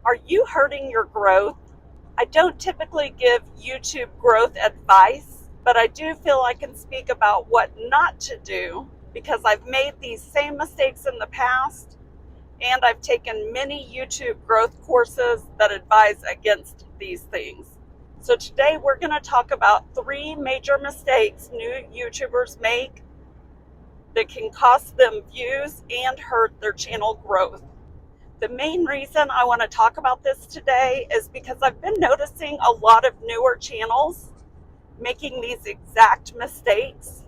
Are you hurting your growth? I don't typically give YouTube growth advice, but I do feel I can speak about what not to do because I've made these same mistakes in the past, and I've taken many YouTube growth courses that advise against these things. So today we're going to talk about 3 major mistakes new YouTubers make that can cost them views and hurt their channel growth. The main reason I want to talk about this today is because I've been noticing a lot of newer channels making these exact mistakes,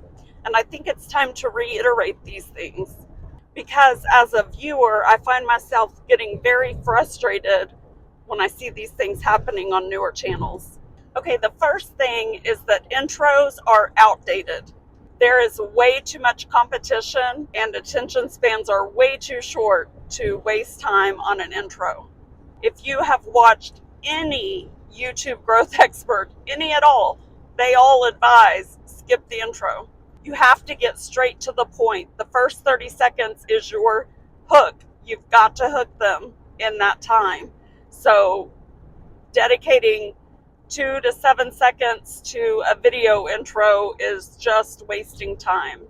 and I think it's time to reiterate these things because as a viewer, I find myself getting very frustrated when I see these things happening on newer channels. Okay, the first thing is that intros are outdated. There is way too much competition and attention spans are way too short to waste time on an intro. If you have watched any YouTube growth expert, any at all, they all advise skip the intro. You have to get straight to the point. The first 30 seconds is your hook. You've got to hook them in that time. So dedicating 2 to 7 seconds to a video intro is just wasting time.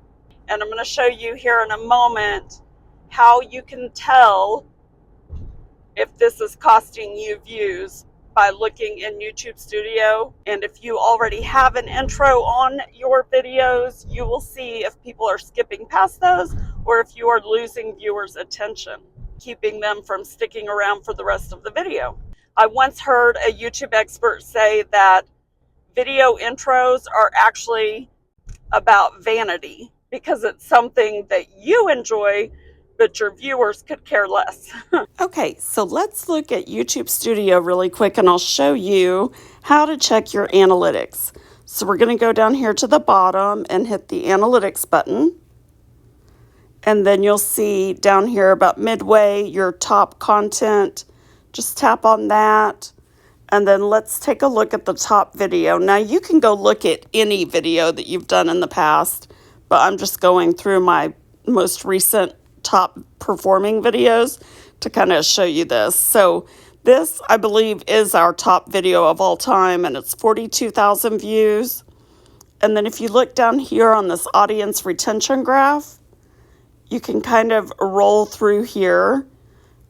And I'm going to show you here in a moment how you can tell if this is costing you views by looking in YouTube Studio. And if you already have an intro on your videos, you will see if people are skipping past those or if you are losing viewers' attention, keeping them from sticking around for the rest of the video. I once heard a YouTube expert say that video intros are actually about vanity because it's something that you enjoy, but your viewers could care less. Okay, so let's look at YouTube Studio really quick and I'll show you how to check your analytics. So we're going to go down here to the bottom and hit the analytics button. And then you'll see down here about midway your top content. Just tap on that, and then let's take a look at the top video. Now you can go look at any video that you've done in the past, but I'm just going through my most recent top performing videos to kind of show you this. So this, I believe, is our top video of all time, and it's 42,000 views. And then if you look down here on this audience retention graph, you can kind of roll through here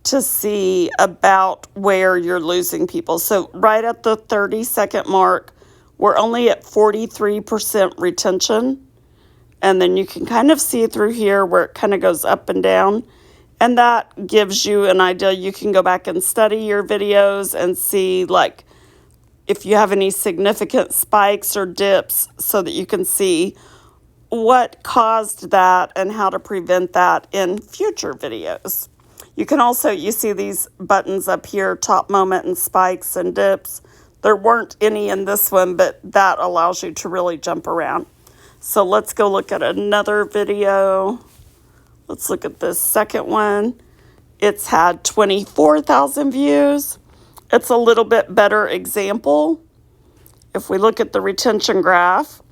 to see about where you're losing people. So right at the 30-second mark, we're only at 43% retention. And then you can kind of see through here where it kind of goes up and down. And that gives you an idea. You can go back and study your videos and see like if you have any significant spikes or dips so that you can see what caused that and how to prevent that in future videos. You can also, you see these buttons up here, top moment and spikes and dips. There weren't any in this one, but that allows you to really jump around. So let's go look at another video. Let's look at this second one. It's had 24,000 views. It's a little bit better example. If we look at the retention graph,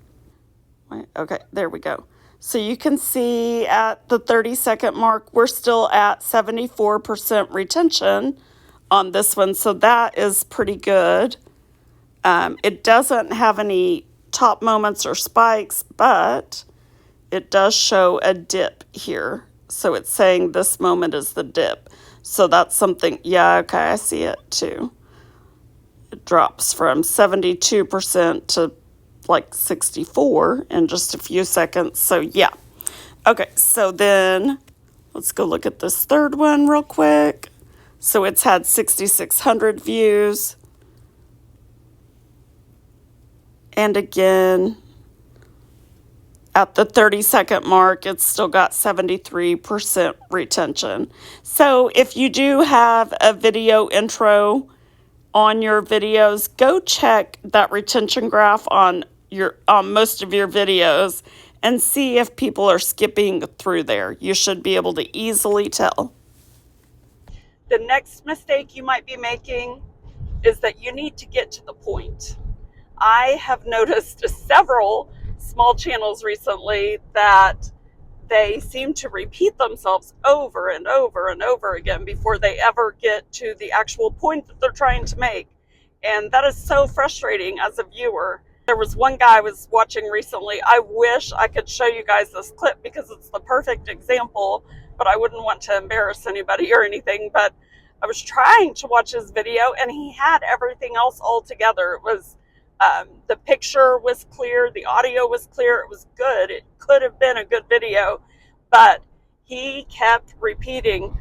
okay, there we go. So you can see at the 30-second mark, we're still at 74% retention on this one. So that is pretty good. It doesn't have any top moments or spikes, but it does show a dip here. So it's saying this moment is the dip. So that's something, yeah, okay, I see it too. It drops from 72% to like 64 in just a few seconds. So yeah. Okay, so then let's go look at this third one real quick. So it's had 6,600 views. And again, at the 30-second mark, it's still got 73% retention. So if you do have a video intro on your videos, go check that retention graph on most of your videos and see if people are skipping through there. You should be able to easily tell. The next mistake you might be making is that you need to get to the point. I have noticed several small channels recently that they seem to repeat themselves over and over and over again before they ever get to the actual point that they're trying to make. And that is so frustrating as a viewer. There was one guy I was watching recently. I wish I could show you guys this clip because it's the perfect example, but I wouldn't want to embarrass anybody or anything. But I was trying to watch his video and he had everything else all together. It was the picture was clear, the audio was clear, it was good. It could have been a good video, but he kept repeating.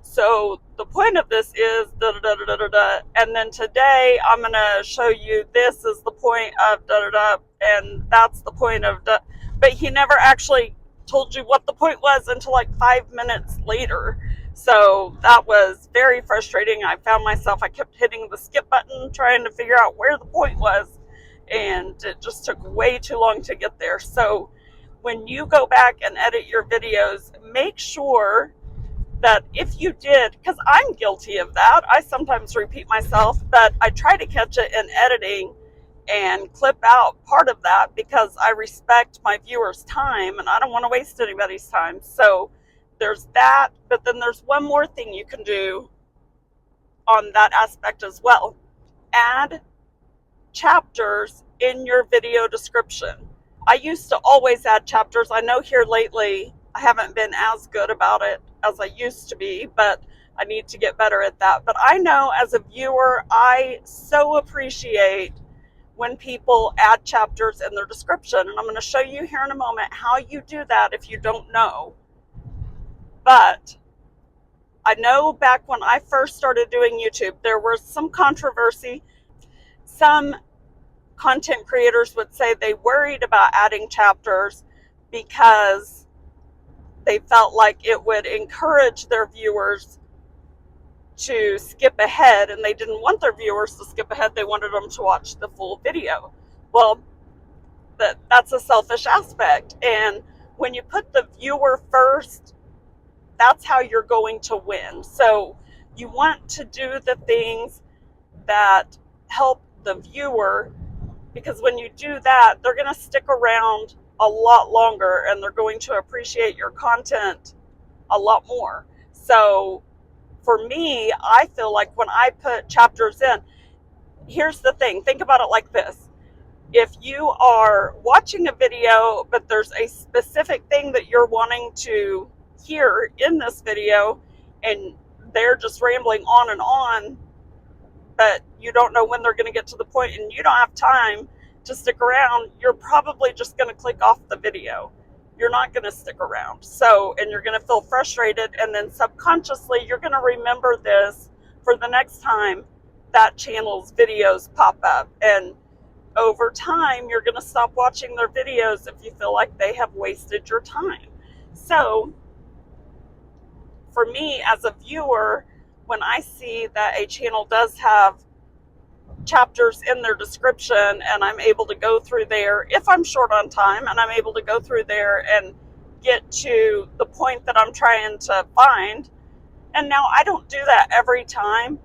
So the point of this is da da da da da da, and then today I'm gonna show you this is the point of da da da, and that's the point of da. But he never actually told you what the point was until like 5 minutes later. So that was very frustrating. I found myself, I kept hitting the skip button trying to figure out where the point was, and it just took way too long to get there. So when you go back and edit your videos, make sure that if you did, because I'm guilty of that, I sometimes repeat myself, but I try to catch it in editing and clip out part of that because I respect my viewers' time and I don't want to waste anybody's time. So there's that, but then there's one more thing you can do on that aspect as well. Add chapters in your video description. I used to always add chapters. I know here lately I haven't been as good about it as I used to be, but I need to get better at that. But I know as a viewer, I so appreciate when people add chapters in their description. And I'm going to show you here in a moment how you do that if you don't know. But I know back when I first started doing YouTube, there was some controversy. Some content creators would say they worried about adding chapters because they felt like it would encourage their viewers to skip ahead, and they didn't want their viewers to skip ahead. They wanted them to watch the full video. Well, that's a selfish aspect, and when you put the viewer first, that's how you're going to win. So you want to do the things that help the viewer, because when you do that, they're going to stick around a lot longer and they're going to appreciate your content a lot more. So for me, I feel like when I put chapters in, here's the thing, think about it like this. If you are watching a video, but there's a specific thing that you're wanting to hear in this video, and they're just rambling on, but you don't know when they're going to get to the point and you don't have time to stick around, you're probably just going to click off the video. You're not going to stick around. So, and you're going to feel frustrated, and then subconsciously you're going to remember this for the next time that channel's videos pop up. And over time, you're going to stop watching their videos if you feel like they have wasted your time. So for me as a viewer, when I see that a channel does have chapters in their description and I'm able to go through there, if I'm short on time and I'm able to go through there and get to the point that I'm trying to find. And now I don't do that every time.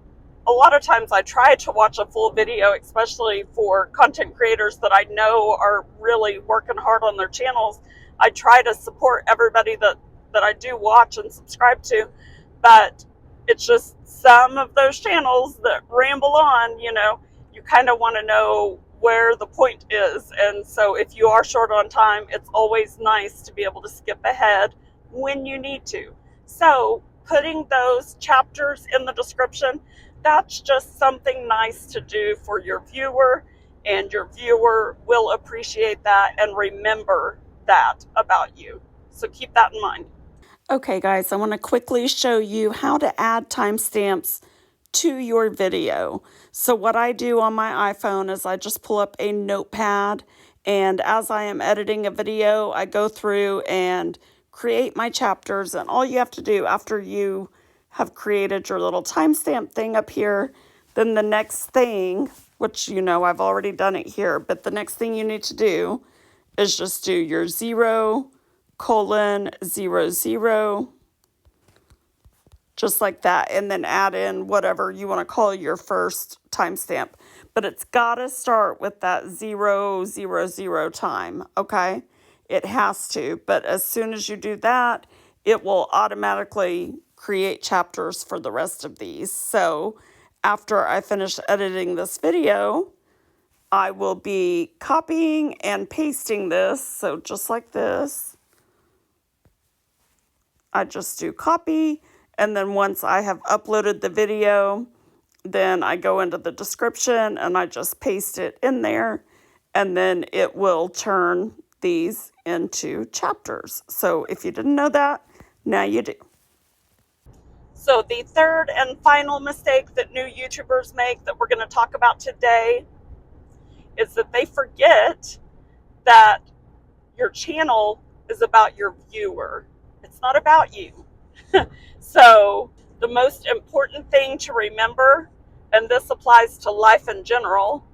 A lot of times I try to watch a full video, especially for content creators that I know are really working hard on their channels. I try to support everybody that I do watch and subscribe to, but it's just some of those channels that ramble on, you kind of want to know where the point is. And so if you are short on time, it's always nice to be able to skip ahead when you need to. So putting those chapters in the description, that's just something nice to do for your viewer, and your viewer will appreciate that and remember that about you. So keep that in mind. Okay, guys, I want to quickly show you how to add timestamps to your video. So what I do on my iPhone is I just pull up a notepad, and as I am editing a video, I go through and create my chapters. And all you have to do after you have created your little timestamp thing up here, then the next thing, which I've already done it here, but the next thing you need to do is just do your 0:00, just like that, and then add in whatever you want to call your first timestamp. But it's got to start with that 0:00 time, okay? It has to, but as soon as you do that, it will automatically create chapters for the rest of these. So after I finish editing this video, I will be copying and pasting this. So just like this, I just do copy, and then once I have uploaded the video, then I go into the description and I just paste it in there, and then it will turn these into chapters. So if you didn't know that, now you do. So the third and final mistake that new YouTubers make that we're going to talk about today is that they forget that your channel is about your viewer. It's not about you. So the most important thing to remember, and this applies to life in general,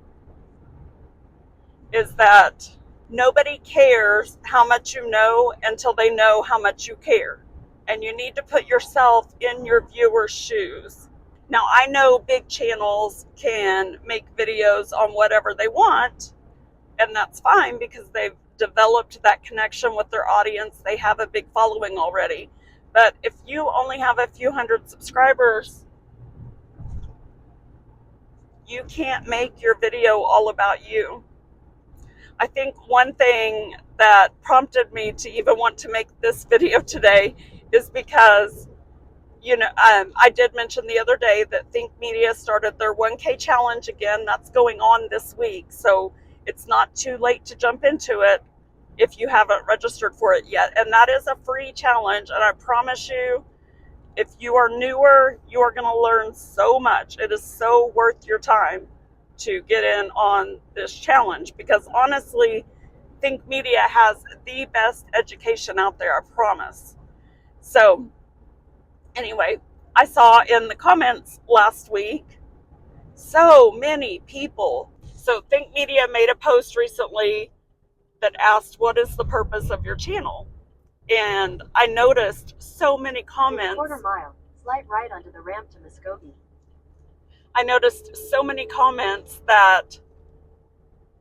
is that nobody cares how much you know until they know how much you care. And you need to put yourself in your viewer's shoes. Now, I know big channels can make videos on whatever they want, and that's fine because they've developed that connection with their audience. They have a big following already. But if you only have a few hundred subscribers, you can't make your video all about you. I think one thing that prompted me to even want to make this video today is because, I did mention the other day that Think Media started their 1K challenge again. That's going on this week. So it's not too late to jump into it if you haven't registered for it yet. And that is a free challenge. And I promise you, if you are newer, you are going to learn so much. It is so worth your time to get in on this challenge, because honestly, Think Media has the best education out there, I promise. So anyway, I saw in the comments last week, so many people. So Think Media made a post recently that asked, what is the purpose of your channel? And I noticed so many comments. Quarter mile, slight right onto the ramp to Muskogee. I noticed so many comments that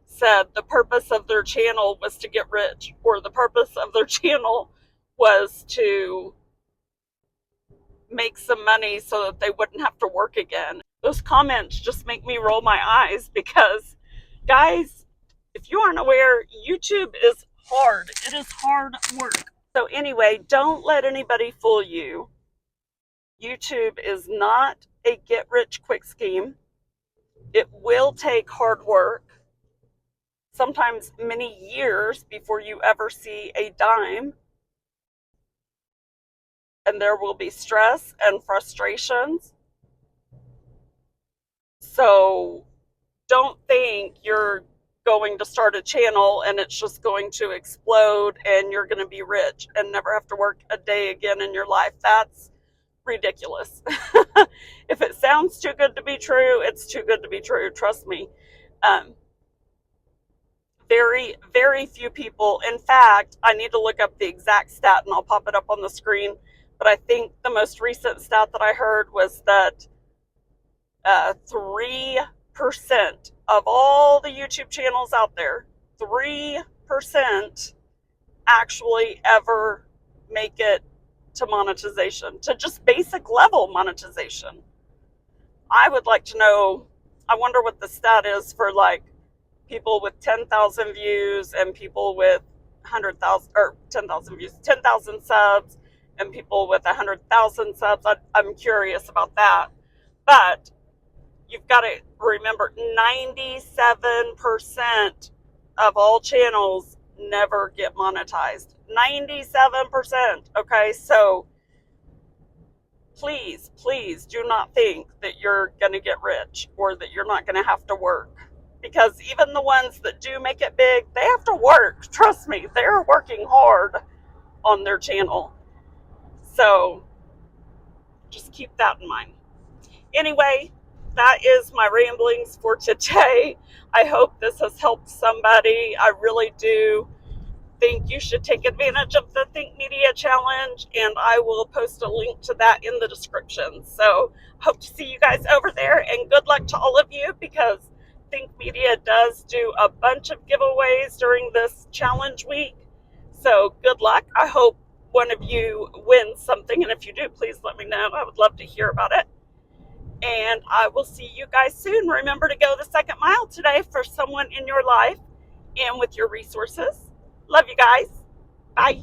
said the purpose of their channel was to get rich, or the purpose of their channel was to make some money so that they wouldn't have to work again. Those comments just make me roll my eyes because, guys, if you aren't aware, YouTube is hard. It is hard work. So anyway, don't let anybody fool you. YouTube is not a get-rich-quick scheme. It will take hard work, sometimes many years before you ever see a dime. And there will be stress and frustrations. So don't think you're going to start a channel and it's just going to explode and you're going to be rich and never have to work a day again in your life. That's ridiculous. If it sounds too good to be true, it's too good to be true. Trust me. Very, very few people. In fact, I need to look up the exact stat and I'll pop it up on the screen. But I think the most recent stat that I heard was that 3% of all the YouTube channels out there, 3% actually ever make it to monetization, to just basic level monetization. I would like to know, I wonder what the stat is for like people with 10,000 views and people with 100,000, or 10,000 views, 10,000 subs, and people with 100,000 subs. I'm curious about that. But you've got to remember, 97% of all channels never get monetized. 97%. Okay, so please, please do not think that you're going to get rich or that you're not going to have to work. Because even the ones that do make it big, they have to work. Trust me, they're working hard on their channel. So just keep that in mind. Anyway, that is my ramblings for today. I hope this has helped somebody. I really do think you should take advantage of the Think Media Challenge, and I will post a link to that in the description. So hope to see you guys over there, and good luck to all of you, because Think Media does do a bunch of giveaways during this challenge week. So good luck. I hope one of you wins something, and if you do, please let me know. I would love to hear about it. And I will see you guys soon. Remember to go the second mile today for someone in your life and with your resources. Love you guys. Bye.